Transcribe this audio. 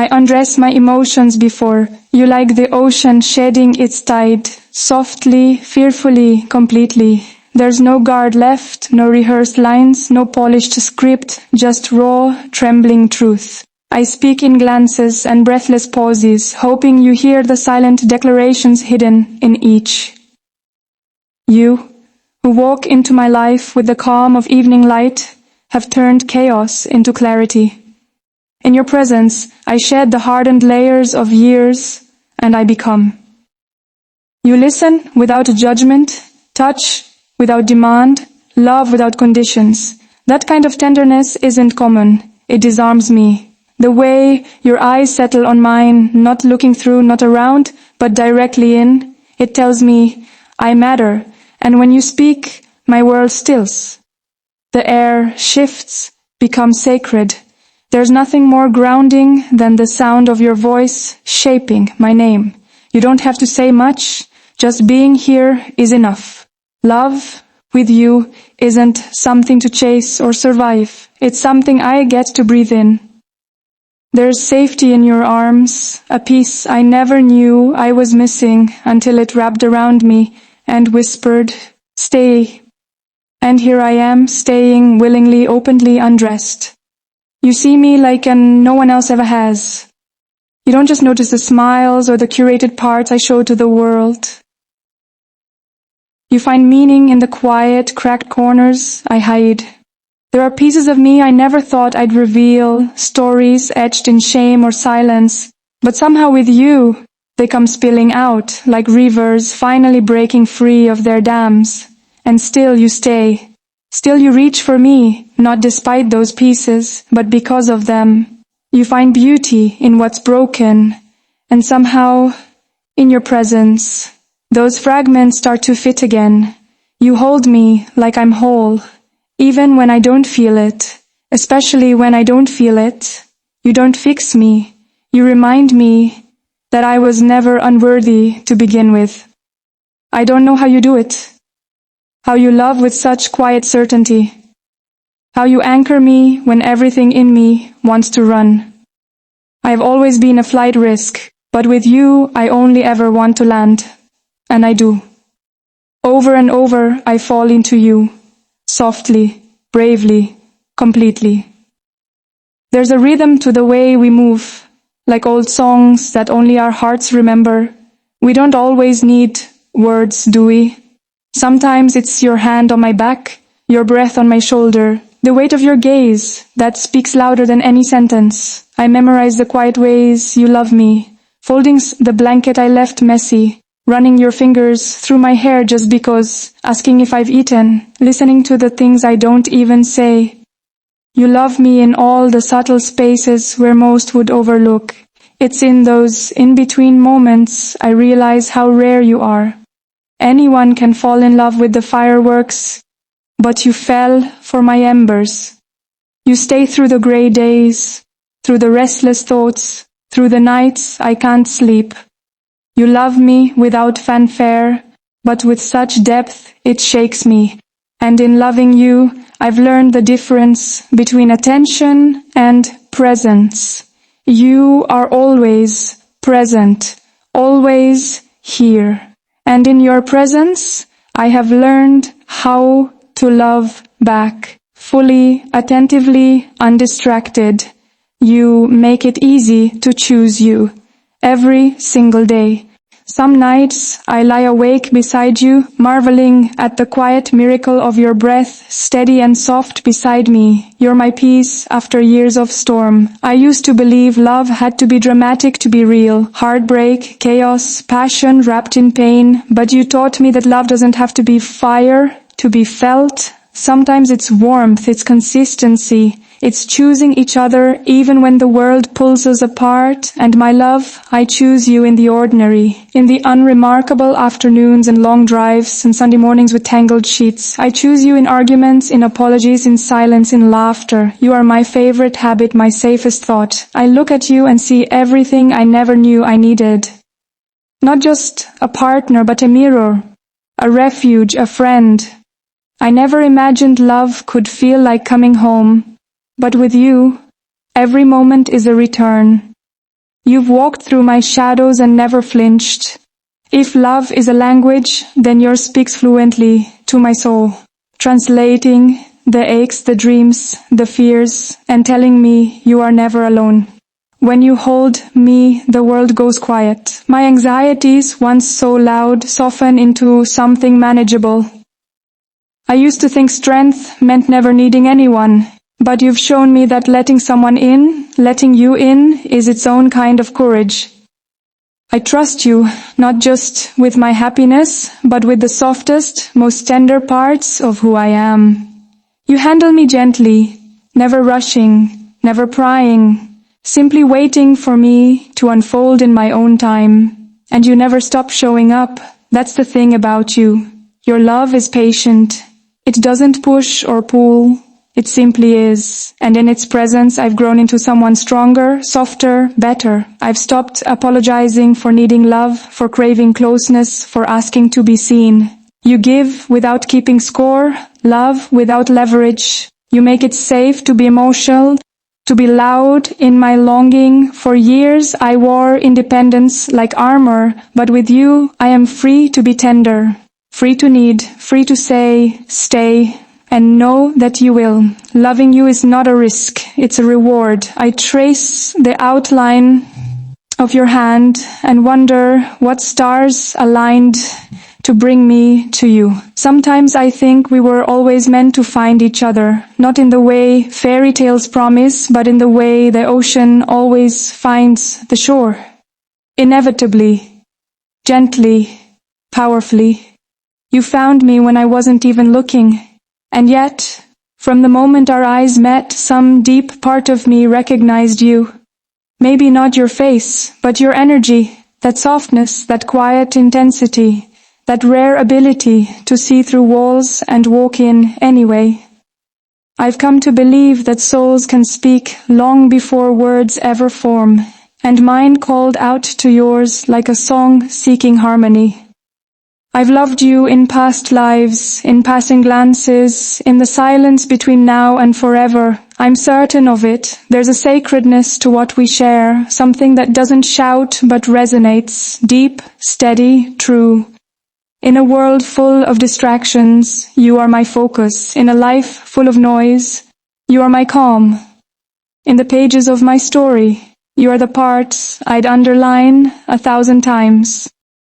I undress my emotions before you, like the ocean shedding its tide, softly, fearfully, completely. There's no guard left, no rehearsed lines, no polished script, just raw, trembling truth. I speak in glances and breathless pauses, hoping you hear the silent declarations hidden in each. You, who walk into my life with the calm of evening light, have turned chaos into clarity. In your presence, I shed the hardened layers of years, and I become. You listen without judgment, touch without demand, love without conditions. That kind of tenderness isn't common. It disarms me. The way your eyes settle on mine, not looking through, not around, but directly in, it tells me I matter. And when you speak, my world stills. The air shifts, becomes sacred. There's nothing more grounding than the sound of your voice shaping my name. You don't have to say much, just being here is enough. Love with you isn't something to chase or survive. It's something I get to breathe in. There's safety in your arms, a peace I never knew I was missing until it wrapped around me and whispered, "Stay." And here I am, staying willingly, openly undressed. You see me like no one else ever has. You don't just notice the smiles or the curated parts I show to the world. You find meaning in the quiet, cracked corners I hide. There are pieces of me I never thought I'd reveal, stories etched in shame or silence, but somehow with you, they come spilling out, like rivers finally breaking free of their dams. And still you stay. Still you reach for me, not despite those pieces, but because of them. You find beauty in what's broken, and somehow, in your presence, those fragments start to fit again. You hold me like I'm whole, even when I don't feel it, especially when I don't feel it. You don't fix me. You remind me that I was never unworthy to begin with. I don't know how you do it, how you love with such quiet certainty, how you anchor me when everything in me wants to run. I have always been a flight risk, but with you I only ever want to land. And I do. Over and over I fall into you, softly, bravely, completely. There's a rhythm to the way we move, like old songs that only our hearts remember. We don't always need words, do we? Sometimes it's your hand on my back, your breath on my shoulder, the weight of your gaze that speaks louder than any sentence. I memorize the quiet ways you love me, folding the blanket I left messy, running your fingers through my hair just because, asking if I've eaten, listening to the things I don't even say. You love me in all the subtle spaces where most would overlook. It's in those in-between moments I realize how rare you are. Anyone can fall in love with the fireworks, but you fell for my embers. You stay through the gray days, through the restless thoughts, through the nights I can't sleep. You love me without fanfare, but with such depth it shakes me. And in loving you, I've learned the difference between attention and presence. You are always present, always here. And in your presence, I have learned how to love back, fully, attentively, undistracted. You make it easy to choose you. Every single day. Some nights I lie awake beside you, marveling at the quiet miracle of your breath, steady and soft beside me. You're my peace after years of storm. I used to believe love had to be dramatic to be real. Heartbreak, chaos, passion wrapped in pain. But you taught me that love doesn't have to be fire to be felt. Sometimes it's warmth, it's consistency. It's choosing each other even when the world pulls us apart. And my love, I choose you in the ordinary, in the unremarkable afternoons and long drives and Sunday mornings with tangled sheets. I choose you in arguments, in apologies, in silence, in laughter. You are my favorite habit, my safest thought. I look at you and see everything I never knew I needed. Not just a partner, but a mirror, a refuge, a friend. I never imagined love could feel like coming home. But with you, every moment is a return. You've walked through my shadows and never flinched. If love is a language, then yours speaks fluently to my soul, translating the aches, the dreams, the fears, and telling me you are never alone. When you hold me, the world goes quiet. My anxieties, once so loud, soften into something manageable. I used to think strength meant never needing anyone, but you've shown me that letting someone in, letting you in, is its own kind of courage. I trust you, not just with my happiness, but with the softest, most tender parts of who I am. You handle me gently, never rushing, never prying, simply waiting for me to unfold in my own time. And you never stop showing up. That's the thing about you. Your love is patient. It doesn't push or pull. It simply is. And in its presence, I've grown into someone stronger, softer, better. I've stopped apologizing for needing love, for craving closeness, for asking to be seen. You give without keeping score, love without leverage. You make it safe to be emotional, to be loud in my longing. For years I wore independence like armor, but with you I am free to be tender, free to need, free to say, stay, and know that you will. Loving you is not a risk, it's a reward. I trace the outline of your hand and wonder what stars aligned to bring me to you. Sometimes I think we were always meant to find each other, not in the way fairy tales promise, but in the way the ocean always finds the shore. Inevitably, gently, powerfully. You found me when I wasn't even looking. And yet, from the moment our eyes met, some deep part of me recognized you. Maybe not your face, but your energy, that softness, that quiet intensity, that rare ability to see through walls and walk in anyway. I've come to believe that souls can speak long before words ever form, and mine called out to yours like a song seeking harmony. I've loved you in past lives, in passing glances, in the silence between now and forever. I'm certain of it. There's a sacredness to what we share, something that doesn't shout but resonates, deep, steady, true. In a world full of distractions, you are my focus. In a life full of noise, you are my calm. In the pages of my story, you are the parts I'd underline 1,000 times.